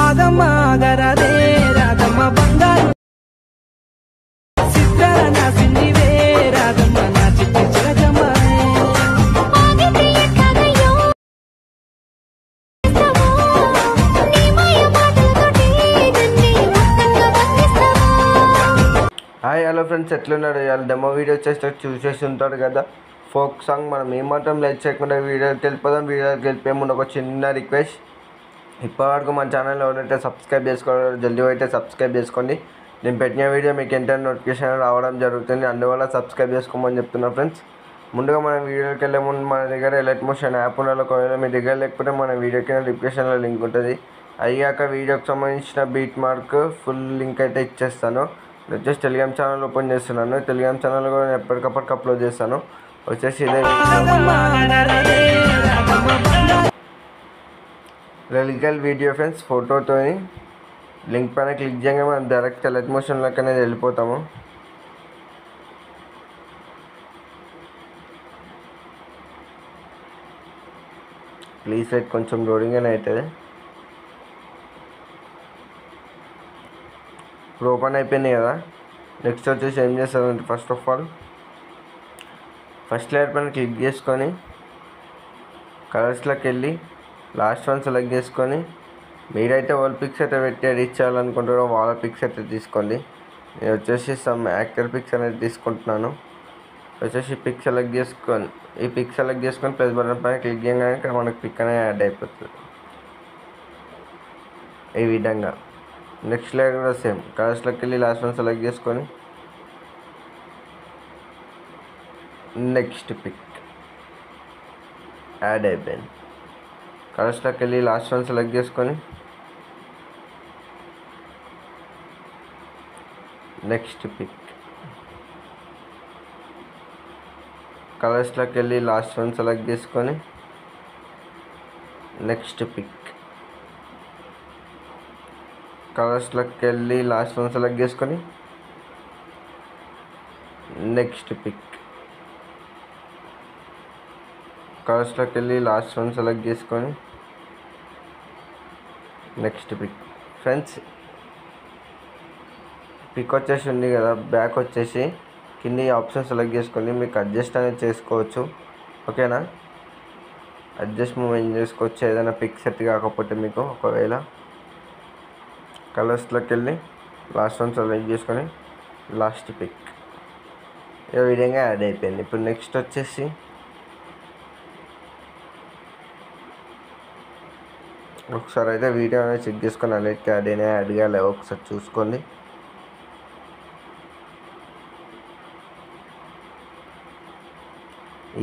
ఆగమ్మ ఆగరాదే రాగమ్మ బంగారు సిద్ధర నా సిన్నివే రాగమ్మ నా చిట్టి చిరజమ్మ హాయ్ హలో ఫ్రెండ్స్, ఎట్లున్నారు? ఇవాళ డెమో వీడియో చూసేసి ఉంటారు కదా. ఫోక్ సాంగ్ మనం ఏమాత్రం లైక్ చేయకుండా వీడియోకి వెళ్ళిపోదాం. వీడియోకి వెళ్ళిపోయే ముందు ఒక చిన్న రిక్వెస్ట్, ఇప్పటివరకు మన ఛానల్ ఎవరైతే సబ్స్క్రైబ్ చేసుకోవాలో జల్దీ అయితే సబ్స్క్రైబ్ చేసుకోండి. నేను పెట్టిన వీడియో మీకు ఎంటర్ నోటిఫికేషన్ రావడం జరుగుతుంది, అందువల్ల సబ్స్క్రైబ్ చేసుకోమని చెప్తున్నా ఫ్రెండ్స్. ముందుగా మన వీడియోకి వెళ్ళే ముందు మన దగ్గర ఎలైట్ మోషన్ యాప్ ఉన్న ఒకవేళ మీ దగ్గర లేకపోతే మన వీడియో కింద డిస్క్రిప్షన్లో లింక్ ఉంటుంది. అయ్యాక వీడియోకి సంబంధించిన బీట్ మార్క్ ఫుల్ లింక్ అయితే ఇచ్చేస్తాను. జస్ట్ టెలిగ్రామ్ ఛానల్ ఓపెన్ చేస్తున్నాను. టెలిగ్రామ్ ఛానల్ కూడా నేను ఎప్పటికప్పటికి అప్లోడ్ చేస్తాను. వచ్చేసి ఇదే లీగల్ వీడియో ఫ్రెండ్స్, ఫోటోతో లింక్ పైన క్లిక్ చేయగా మనం డైరెక్ట్ ఎలైట్ మోషన్లోకి అనేది వెళ్ళిపోతాము. ప్లీజ్ వెయిట్, కొంచెం లోడింగ్ అని అవుతుంది. ఇప్పుడు ఓపెన్ అయిపోయింది కదా. నెక్స్ట్ వచ్చేసి ఏం చేస్తారంటే first of all first layer పైన క్లిక్ చేసుకొని కలర్స్లోకి వెళ్ళి లాస్ట్ వన్ సెలెక్ట్ చేసుకొని మీరైతే వాళ్ళ పిక్స్ అయితే పెట్టి ఎడిట్ చేయాలనుకుంటారో వాళ్ళ పిక్స్ అయితే తీసుకోండి. నేను వచ్చేసి సమ్ యాక్టర్ పిక్స్ అనేది తీసుకుంటున్నాను. వచ్చేసి పిక్ సెలెక్ట్ చేసుకొని ఈ పిక్ సెలెక్ట్ చేసుకొని ప్లస్ బటన్ పైన క్లిక్ చేయగానే ఇక్కడ మనకు పిక్ అనేది యాడ్ అయిపోతుంది ఈ విధంగా. నెక్స్ట్ లేయర్ కూడా సేమ్ కలర్స్లోకి వెళ్ళి లాస్ట్ వన్ సెలెక్ట్ చేసుకొని నెక్స్ట్ పిక్ యాడ్ అయిపోయింది. కలర్స్లోకి వెళ్ళి లాస్ట్ వన్ సెలెక్ట్ చేసుకొని నెక్స్ట్ పిక్, కలర్స్లోకి వెళ్ళి లాస్ట్ వన్ సెలెక్ట్ చేసుకొని నెక్స్ట్ పిక్, కలర్స్లోకి వెళ్ళి లాస్ట్ వన్ సెలెక్ట్ చేసుకొని నెక్స్ట్ పిక్, కలర్స్లోకి వెళ్ళి లాస్ట్ వన్ సెలెక్ట్ చేసుకొని నెక్స్ట్ పిక్. ఫ్రెండ్స్, పిక్ వచ్చేసి ఉంది కదా, బ్యాక్ వచ్చేసి కింద ఆప్షన్ సెలెక్ట్ చేసుకొని మీకు అడ్జస్ట్ అనేది చేసుకోవచ్చు. ఓకేనా, అడ్జస్ట్ మూమెంట్ చేసుకోవచ్చు ఏదైనా పిక్ సెట్ కాకపోతే మీకు. ఒకవేళ కలర్స్లోకి వెళ్ళి లాస్ట్ వన్ సెలెక్ట్ చేసుకొని లాస్ట్ పిక్, ఈ విధంగా యాడ్ అయిపోయింది. ఇప్పుడు నెక్స్ట్ వచ్చేసి ఒకసారి అయితే వీడియో అనేది చెక్ చేసుకొని అలాగే యాడ్ అయినా యాడ్ కాలే ఒకసారి చూసుకోండి.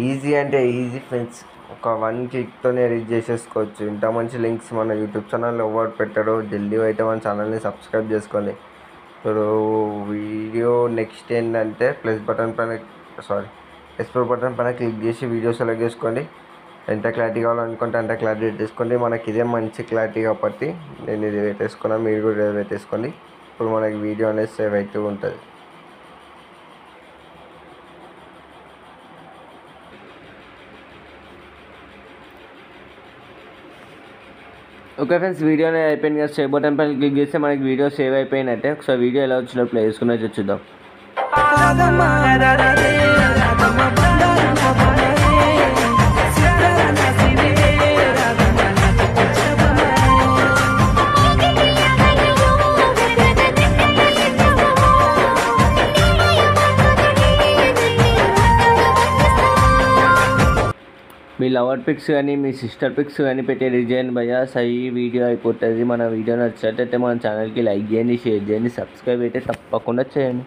ఈజీ అంటే ఈజీ ఫ్రెండ్స్, ఒక 1 క్లిక్తోనే ఎడిట్ చేసేసుకోవచ్చు. ఇంత మంచి లింక్స్ మన యూట్యూబ్ ఛానల్లో ఎవరు పెట్టారో జల్దీ అయితే మన ఛానల్ని సబ్స్క్రైబ్ చేసుకోండి. ఇప్పుడు వీడియో నెక్స్ట్ ఏంటంటే ఎక్స్ప్లోర్ బటన్ పైన క్లిక్ చేసి వీడియో సెలెక్ట్ చేసుకోండి. ఎంత క్లారిటీ కావాలనుకుంటే అంత క్లారిటీ పెట్టేసుకోండి. మనకి ఇదే మంచి క్లారిటీ కాబట్టి నేను ఇది పెట్టేసుకున్నాను, మీరు కూడా ఇది పెట్టేసుకోండి. ఇప్పుడు మనకి వీడియో అనేది సేవ్ అవుతూ ఉంటుంది. ఓకే ఫ్రెండ్స్, వీడియో అనేది అయిపోయింది కదా. సేవ్ బటన్ పైన క్లిక్ చేస్తే మనకి వీడియో సేవ్ అయిపోయినట్టే. ఒకసారి వీడియో ఎలా వచ్చినప్పుడు ప్లే చేసుకుని చూద్దాం. మీ లవర్ పిక్స్ కానీ మీ సిస్టర్ పిక్స్ కానీ పెట్టే డిజైన్ భయ్యా సही వీడియో అయిపోతుంది. మన వీడియో నచ్చినట్టయితే మన ఛానల్కి లైక్ చేయండి, షేర్ చేయండి, సబ్స్క్రైబ్ అయితే తప్పకుండా చేయండి.